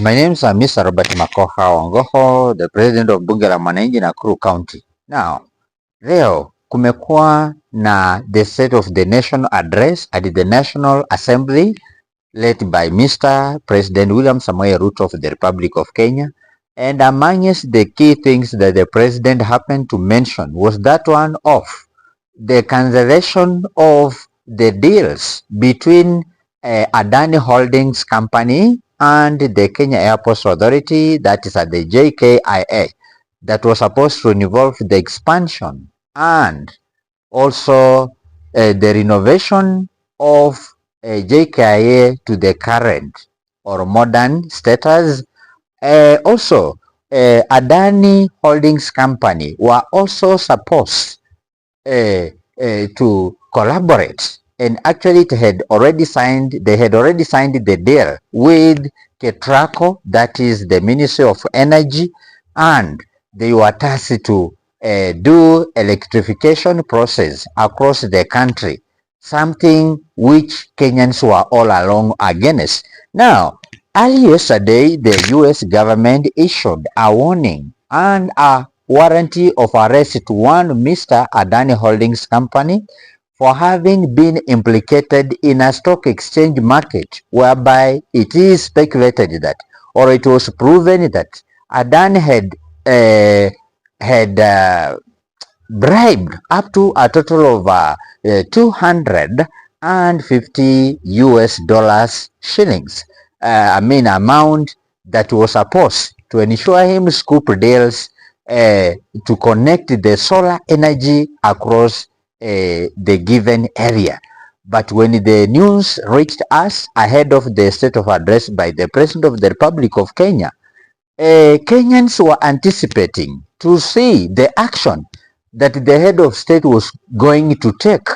My name is Mr. Robert Makoha Wangoho, the president of Bunge la Mwananchi Nakuru County. Now, leo kumekuwa na the State of the Nation address at the National Assembly led by Mr. President William Ruto of the Republic of Kenya. And amongst the key things that the president happened to mention was that one of the cancellation of the deals between Adan Holdings Company and the Kenya Airports Authority, that is at the JKIA, that was supposed to involve the expansion and also the renovation of JKIA to the current or modern status. Also, Adani Holdings Company were also supposed to collaborate, and actually they had already signed the deal with Ketraco, that is the Ministry of Energy, and they were tasked to do electrification process across the country, something which Kenyans were all along against. Now, early yesterday, the US government issued a warning and a warranty of arrest to one Mr. Adani Holdings Company for having been implicated in a stock exchange market whereby it is speculated that, or it was proven that, Adan had bribed up to a total of 250 US dollars shillings, amount that was supposed to ensure him scoop deals to connect the solar energy across the given area. But when the news reached us ahead of the state of address by the President of the Republic of Kenya, Kenyans were anticipating to see the action that the head of state was going to take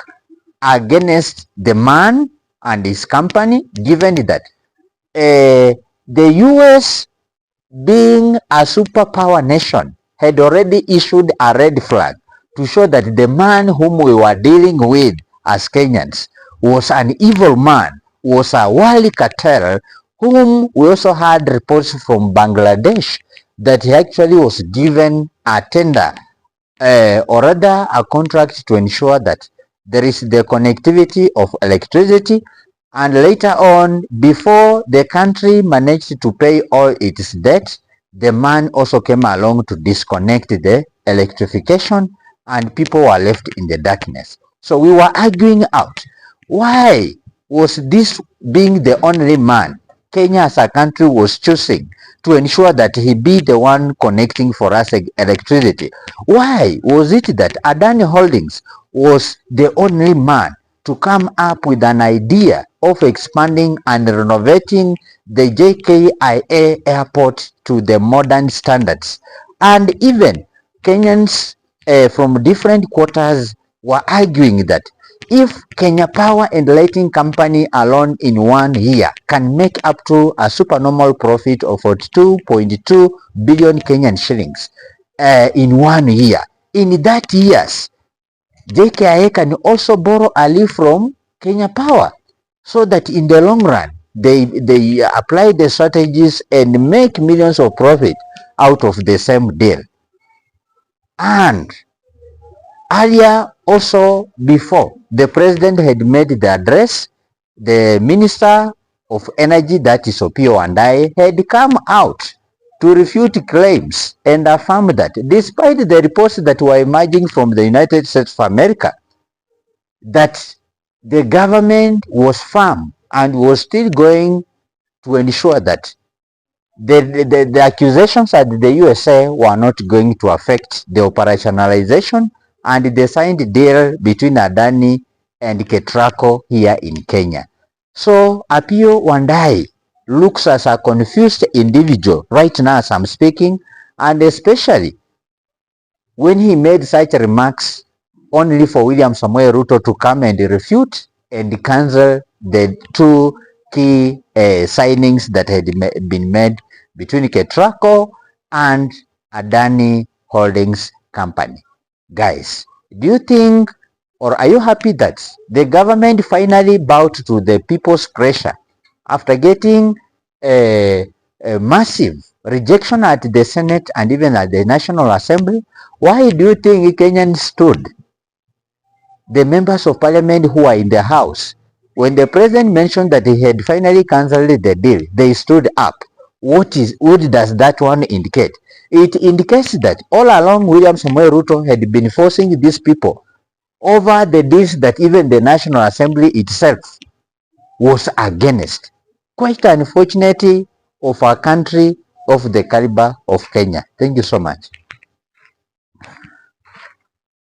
against the man and his company, given that the US, being a superpower nation, had already issued a red flag to show that the man whom we were dealing with as Kenyans was an evil man, was a wali cartel, whom we also had reports from Bangladesh that he actually was given a tender or rather a contract to ensure that there is the connectivity of electricity, and later on, before the country managed to pay all its debt, the man also came along to disconnect the electrification and people were left in the darkness. So we were arguing out, why was this being the only man Kenya as a country was choosing to ensure that he be the one connecting for us electricity? Why was it that Adani Holdings was the only man to come up with an idea of expanding and renovating the JKIA airport to the modern standards? And even Kenyans from different quarters were arguing that if Kenya Power and Lighting Company alone in 1 year can make up to a supernormal profit of 42.2 billion Kenyan shillings in 1 year, in that years, JKIA can also borrow a leaf from Kenya Power, so that in the long run, they apply the strategies and make millions of profit out of the same deal. And earlier also, before the president had made the address, the Minister of Energy, that is Opiyo Wandayi, had come out to refute claims and affirm that despite the reports that were emerging from the United States of America, that the government was firm and was still going to ensure that the accusations at the USA were not going to affect the operationalization and the signed deal between Adani and Ketraco here in Kenya. So Opiyo Wandayi looks as a confused individual right now as I'm speaking, and especially when he made such remarks only for William Ruto to come and refute and cancel the two key signings that had been made between Ketraco and Adani Holdings Company. Guys, do you think, or are you happy that the government finally bowed to the people's pressure after getting a massive rejection at the Senate and even at the National Assembly. Why do you think Kenyans stood? The members of parliament who are in the house, when the president mentioned that he had finally cancelled the deal, they stood up. What does that one indicate? It indicates that all along William Ruto had been forcing these people over the deals that even the National Assembly itself was against. Quite unfortunate of a country of the caliber of Kenya. Thank you so much.